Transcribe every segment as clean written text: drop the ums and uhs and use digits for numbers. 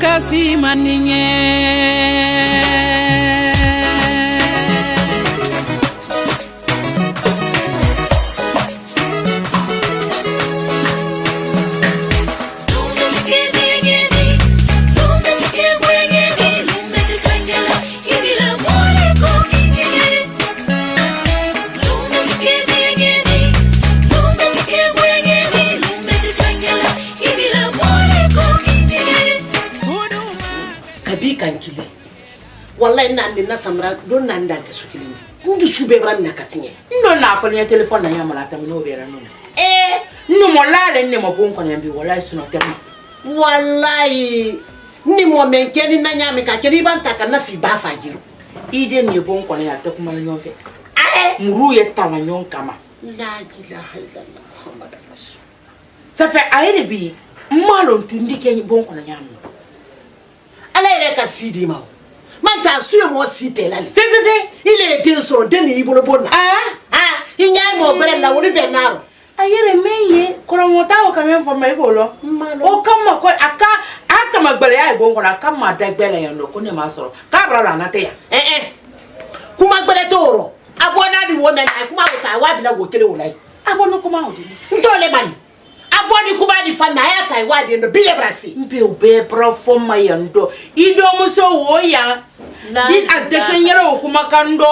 kasi maninye kankile wallahi nande na samra don nanda ta sukilini ndu shube bram na katinye ndo na afọ ni telephone na yamala ta no bera no no mo lale ni mo bon ko nyambi wallahi suno terma wallahi ni mo menkeni na nyame ka keri banta ka na fi ba fajiru ide ni bon ko ya ta kuma nyon fe muru ye tala nyon kama la ilaha illallah muhammadur rasul ça fait aire bi malo tundi ke bon ko nyame ala ere ka sidi ma man ta suye mo site lale fe il est so deni ibolo bona inya mo bere la woni be naro ayere meye koromota o kamen fo mai bolo o kama ko aka magbele ya ibon kona kama dagbele yan lo ko ne ma soro ka bra la na te ya kuma gbele toro abona di wo men kuma ko ta wa bi na wo kele wo lai abona kuma o di ndole mani aboni kuma di fa na ya ta wa di no bile brasi mbe o be profo mayando ido muso wo ya din attention yero o kuma kando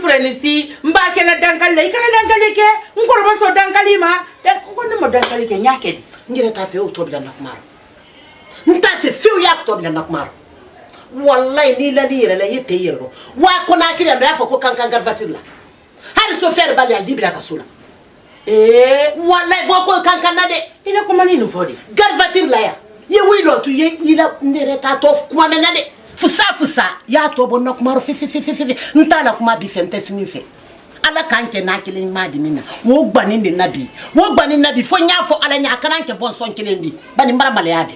freni mba kena dankale ikana dankale ke ngoro baso dankali ma ngone mo dankali ke nyake ngire ta fe o to bila nakmaro nta se fe o ya to bila nakmaro wallahi ni la ni yere la yete yero wa ko na kire ndo afo ko kankan garfatilla hari so fer bali al dibila kasula wallahi bo ko kankan na de ina ko mani no fodi garfatilla ya ye wido tu ye ila ndere ta to kuma menade fusa ya to bon nakmaro fi ntala kuma bi fente sinife ala kanke na kilin madi mina wo gbani ni nabi fo nya fo ala nya kananke bon son kilendi bani mbara malayade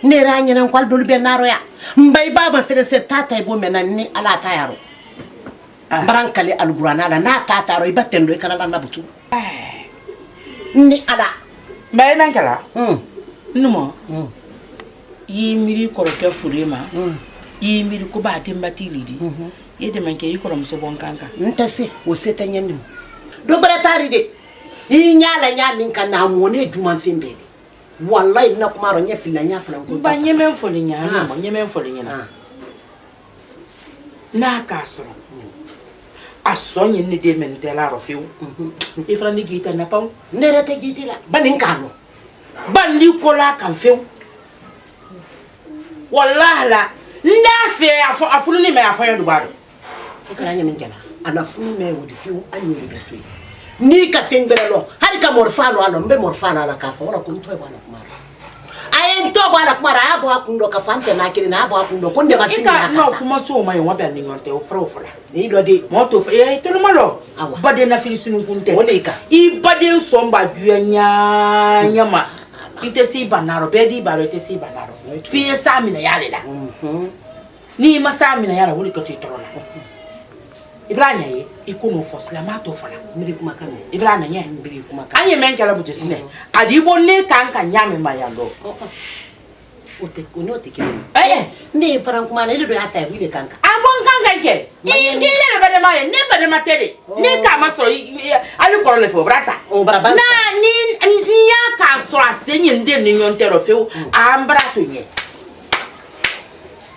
ne ra nya nan kwal dolu be naro ya mbay baba fere se tata bo mena ni ala tayaro barankale alqur'ana ala na tata ro ibatendo e kanala nabutu ni ala mbay nan kala numo yi miri koroke furema yi miri ko ba demba tilidi yede manke yi korom so bon kanka ntase o seta nyami do bara tari de yi nyala nyami kan na woni duma fimbe wallahi na kuma ro nyafila nyafila ko ba nyeme foli nyana mo nyeme foli nyana na kasoro asonye ni de mentela ro fiu ifra ni gita na pam nerete gitila banin kanu bandi ko la kan fiu wallahi la ndafe afunu ni me afanya dubaro ikanya minjana ana funu me wodi fiu anyu betwe ni ka fengbere lo hari ka morfalo alo mbe morfalo ala ka fa wala kunto bana kumara ayen to bana kumara abo akundo ka fante na kiri na abo akundo kunde basina no kuma to mai wa ba ni ngonte o frofula ni do de moto to no malo bade na filisunu kunte woleka I bade somba duanya nyama itesi banaro bedi baro itesi banaro fiye sami na yale da ni masami na yala wuli ko titorona Ibrahima ye ikono fosla mato fala miri kuma kan Ibrahima ye miri kuma kan anye menkala butesine adi bonne kanka nyame mayando ote ni faran kuma le do ya fa wile kanka abon kanka ke indi le bade maye ne bade matede ne ka ma so ali ko le fo brasa na ni nya ka so asenye nde ni nyontero fe ambra to nye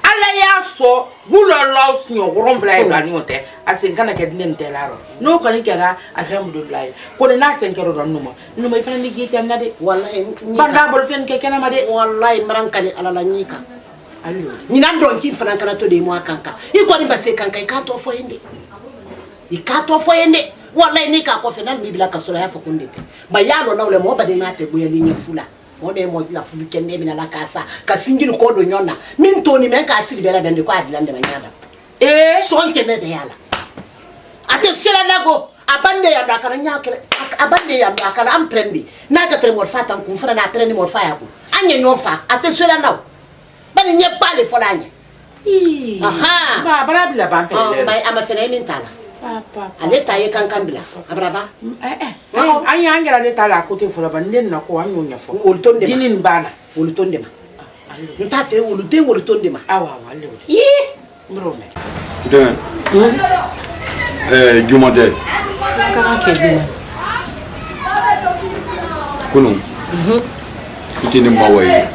ala ya so gulo laus nyo rombla e gani ote asenkana ke dinen telaro no ko ni kera alhamdulillah ko na senkero don numo ifana ni gite na de wallahi banda bol fen ke kana ma de wallahi marankani alala nyika allo ni nan don ki fana kana to de mo kanka iko ni base kanka ka to fo yende wallahi ni ka ko fe nan mi bila ka sura ya fa kunde ba yalo na ule mo ba de ngate boya ni nyefula one mo la fulu kende bina la kasa ka singil ko do nyonna min to ni men ka asiri bela bende ko adilande manyada son kene de yala ate sira nago abande ya ndakara nyakere abande ya ndakara am prendi na ka tre morfata ku fara na prendi morfa ya ku anye nyofa ate sira nawo bani nye pale folanye aha ba bara bila ban fe ba ama fena min tala papa ale taye kankambila abraba anya angela de tala kote fola ban nen na ko anyo nya fo oltonde dinin bana oltonde ma nta fe wolu den wolu tonde ma awa wale yi mbro me deme jumante kaka ke duma kunu itini mawaye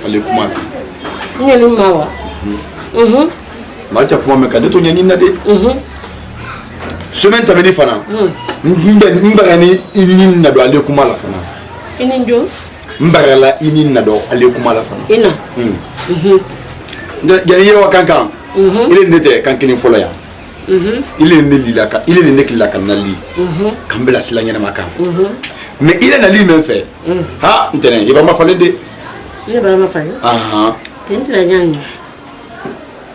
ale kuma nyeni mawa malta kuma me ka de to nyani na de semaine tamini fana mbara ni ini na do ale kuma la fana ini njo mbara la ini na do ale kuma la fana ina jani yewa kankan ile nete kankini folo ya ile ne lila ka ile ne kila kan nali kambela silanya na makam mais ile na li men fait ha ntene yeba ma fale de ile ba ma fale aha pentila nyani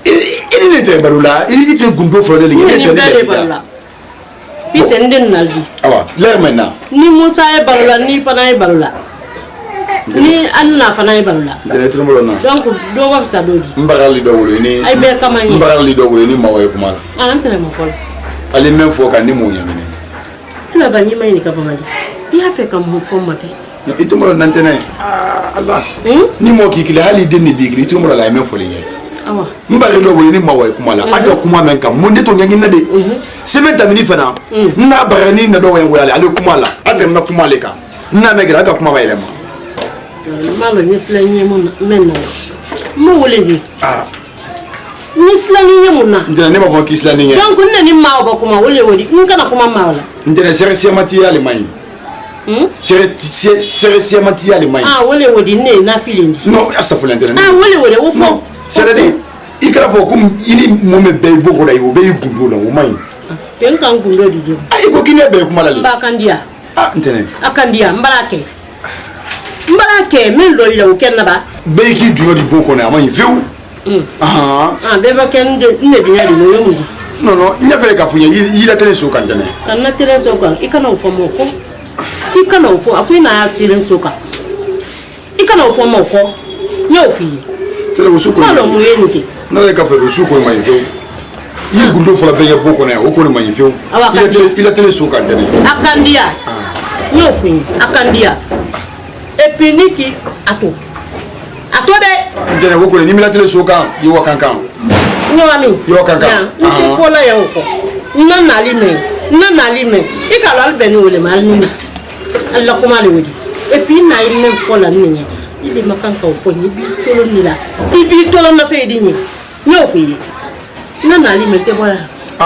ile nete balula ile ite gundo folo de ile nete balula pise ndin naldi awa l'air maintenant ni Musa e balula ni fana e balula ni Anna fana e balula ntene tromolo na donc do wa sa dodi mbarali do wolo ni ay be kamani mbarali do wolo ni mawaye kuma ah ntene mo fol ale men fo kan ni mo nyamene ila ba nyima ni kabamali ya fe kam mo fo mate no itumolo nantene Allah ni mo kikile hali denni bigri itumolo la men fo le awa mbari do wolo ni mawaye kuma la ata kuma men kam mo ndito nyangi na de semaine tamini fana na barani na do wen wala ale kuma la ata na kuma le ka na megira ata kuma bayele ma malo nyesla nyemo menna mo wole ni nyesla nyemo na ndena ne ma bon kisla ni donc nne ni mawo ba kuma wole wodi nkana kuma mawla ndena sere siamati ya le mai sere siamati ya le mai wole wodi ne na filindi non asafula ndena wole wodi wo fo c'est-à-dire ikara fo kum ini mo me be bo ko da yo be gundo la o mai yen kan gundo di do ay ko kine be kuma la le ba kandia ndena akandia mbarake men lo ila o kenna ba be ki duyo di bo ko na mai feu be ba ken de ne bi nyadi no yomu non nya fele ka funya yi la tele so kan dane kan na tele so kan ikana fo mo ko ikana fo afina ya tele so kan ikana fo mo ko nyo fi tele mo suko malo mo yenike na le ka fe do suko mai feu yi gundo fo la be bo ko na o ko ni mai feu ila tele so kan dane akandia nyo fi akandia epiniki ato de ndene wo ko ni mi la tele so kan yi wa kan kan nyami yo kankan nti kola ya uko nna lime ikalo albeni wole mal ni alla kuma le wodi e puis na ime kola ni ile makanka ufo ni bi tolo ni la bi tolo na fe di ni yo fi nna lime te bola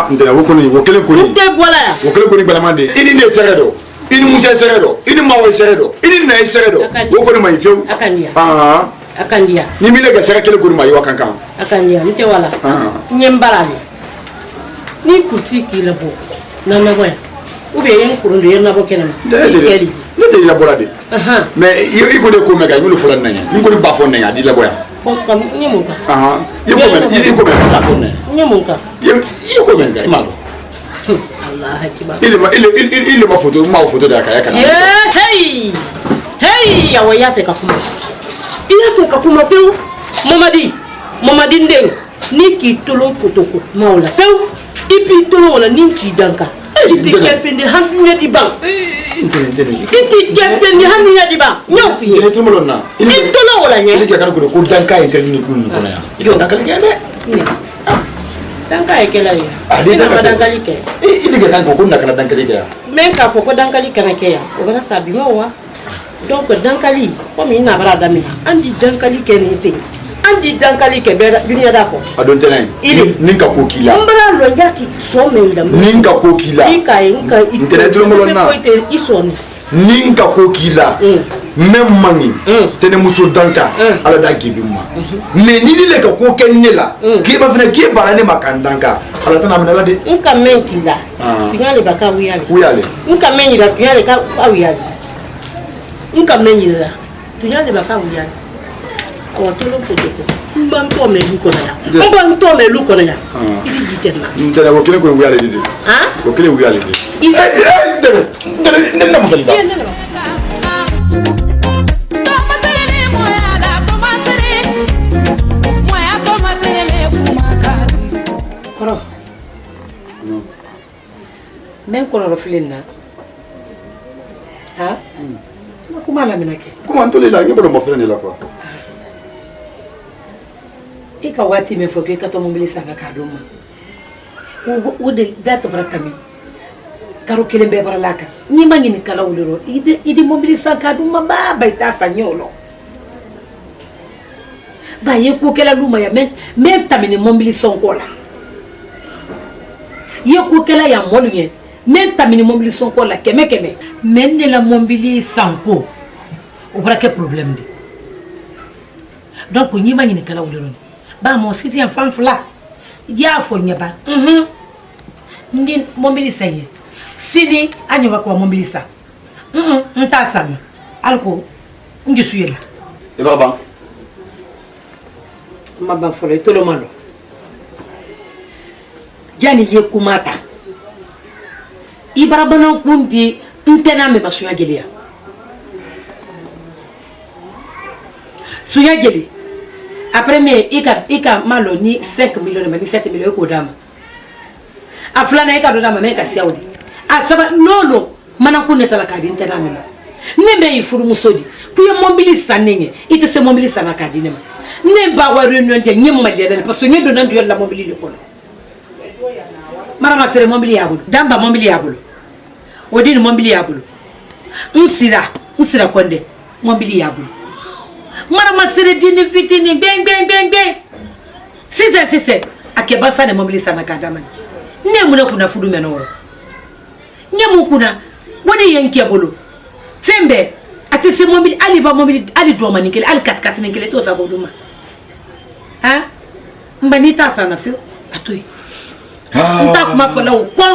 ndene wo ko ni wo kele ko ni te bola ya wo kele ko ni balamande ini ne seredo ini musa seredo ini mawo seredo ini na seredo wo ko ni mai fiu akandia ni mi le ga sere kele ko ni mai wa kankan akandia nte wala nyembarale ni kursi kila bo nana boya ube yen kurundo yen nabo kenama ne te la bola de mais i ko de ko mega ngulu fulan nanya ni ko ni bafon nanya di la boya ko kam nyemuka i ko men bafon nanya nyemuka i ko men ga imalo Allah akiba ile ma photo da kaya kana hey ya waya fe ka kuma iya fe ka kuma fe Mamadi ndeng ni ki tolon photo ko mawla few ipi tolon wala ni ki danka iti kefendi handunya di bang iti kefendi handunya di bang nyofi ni tumolo na ni tolon wala nya ni ka ko danka en tel ni kun ko ya yo danka li gade danka e kela ya adi danka li ke ili ga kan ko na kana danka li ya men ka fo ko danka li kana ke ya o bana sabi mawa donc danka li ko mi na bara dami andi danka li ke ni se andi dankali ke bera dunia dafo adon tenay ninka ko kila mbara lo nyati so meida ninka ko kila ninka internet lo molona ko ite isoni ninka ko kila même mangi tene muso danka ala da gibima mais ni le ka ko kenela ke ba fina ke barane makandanka ala tana menala de nka menkila tunyale baka uyale nka menyira tunyale ka uyale nka menyira tunyale baka uyale awatolo fotoko mbanto me luko na ya mbanto me luko na ya ili jitena ndela wokele ko uyale dide wokele uyale dide ndela mutaliba koro men ko ro filina kuma la minake kuma ntole la ngebo mo fere ne la quoi e ka wati me fo ke ka to mobili sanga ka do ma o de dato bratami karo kele be baralaka ni mangi ni kala uliro idi mobili sanga do ma ba ita sanyolo ba ye ko kela luma ya men tamini mobili sonkola ye ko kela ya molunye men tamini mobili sonkola keme men ne la mobili sanko o bara ke problème de donc ni mangi ni kala uliro ba mo siti en femme fla ya fo nyaba ndi mobili saye sini anyo ba ko mobili sa nta sama alko ngi suyela e baba maba folo to lo malo jani ye kumata ibara bana kundi ntena me basuya gelia suya geli après mais ika malo ni 5 millions ni 7 millions ko dama aflana ika do dama me ka siawdi asaba lolo mana kuneta la kadi ntena me ne me ifuru musodi kuye mobili sanenge ite se mobili sana kadi ne ma ne ba wa reunion de nyem malele parce que ne do nan do la mobili le kono mara ma sere mobili ya bulu damba mobili ya bulu odini mobili ya bulu nsira konde mobili ya bulu mara ma sere dini fitini beng sise akeba sana mobili sana kadama ne muna kuna fudu menoro nyemu kuna wodi yenke bulu sembe ati se mobili ali ba mobili ali do manikele ali kat nikele to sa goduma ha mbanita sana fio atoy nta kuma fola ko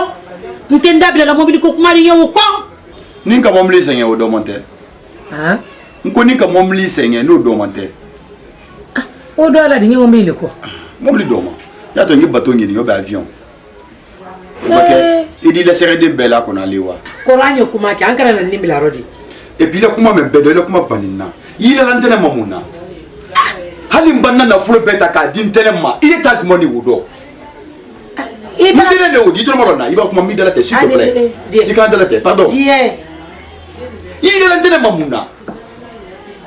ntenda bila la mobili ko kuma riye ko ninka mobili senye o do monte ha nko ninka mobili senye no do monte o do ala ni mobili ko mobili do ma ya to ngi bato ngi ni yo ba avion ok idi la série de bella ko na lewa ko ranyo kuma ki ankara na ni bila rodi et puis la kuma me bedo la kuma banina ila lantene mamuna hali mbanna na fulo beta ka dintene ma il est money wudo iba dine ne wudi to marona iba kuma mi dala te s'il te plaît di kan dala te pardon die il lantene mamuna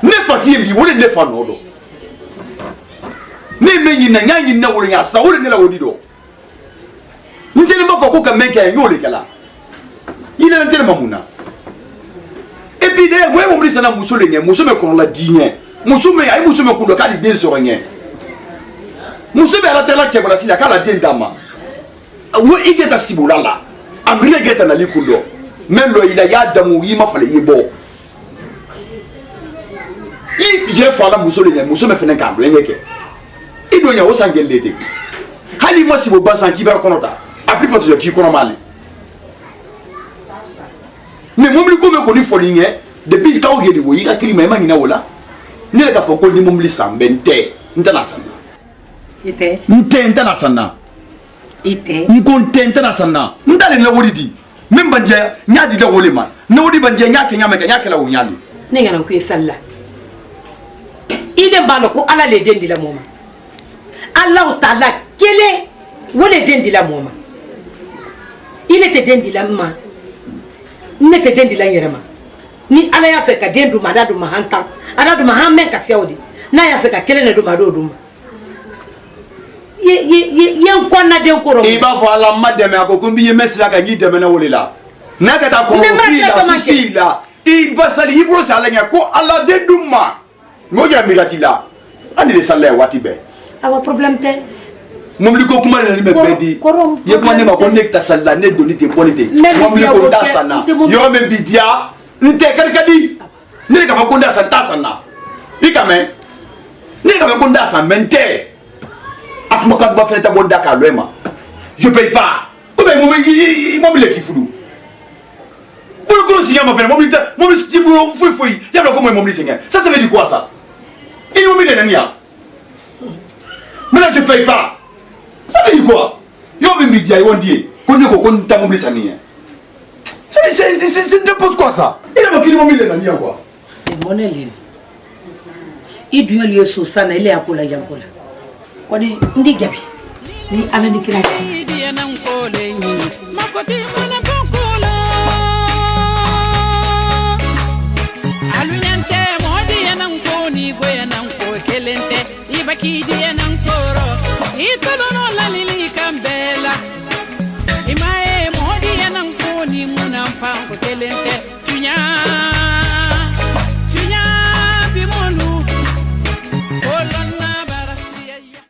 ne fati mi wole ne fa no do ne menyi na nyanyi na wole ya sa wole ne la wodi do ntene ma fa ko ka menka yole kala il lantene mamuna et puis de we mo bri sana muso le nye muso me kono la dinye muso me ay muso me kudo ka di den so nye muso be ala tela ke bala sila kala den dama wo igeta sibulala amriye geta na likundo melo ila ya damu yi ma fale yibo je fala muso le nye muso me fene ka do ngeke ido nya wo sangelete hali mo sibo basan ki ba kono ta apri foto ki kono mali mais mobili ko me ko ni folinge depuis ka o gedi wo yika klima ma ngina wala ni le ka fon ko ni mobili sambente ntana sanna ite ntana sanna ite nko ntana sanna ndale na wodi di même banje nyaadi da wole ma na wodi banje nyaake nyameka nyaake la wo nyali ne ngana ku salla ide balo ko ala le dendi la moma Allah taala kele wole dendi la moma ile te dendi la ma ne te dendi la yerema ni ala ya fe ka dendu madadu mahanta adadu mahamme ka siawdi na ya fe ka kele ne do mado dum ye konna den ko ro e ba fo ala mademe akokumbi ye mesila ka ngi deme na wolela na ka ta ko fi la i basali ibro sala nya ko ala de dumma mo ja miratila ani de sala wati be awa problem te mobili ko kuma ne me bedi ye kuma ne ma ko ne ta sala ne doni te polite mobili ko da sana yo me bidia nte karkadi ne ka ko da sana ta sana ikame ne ka ko da sana mente akuma ka ba fere ta bonda ka loema je paye pas ou ben mobile ki fudu pour que si yama fere mobile ti bro foi ya ba ko mobile seigneur ça veut dire quoi ça il mobile nania mais là je paye pas. Ça veut dire quoi? Yo me dit aïe on dit qu'on est qu'on t'a mobile ça nie. C'est n'importe quoi ça. Il a marqué le mobile là nie quoi. Et mon élève. Il doit lui sous ça na ile akola yankola. Kone ndi gabi. Ni ala ni kila. Makoti mana kokola. Alunyante modi yananko ni go yananko kelente ibaki di yananko. kelen tɛ tuɲa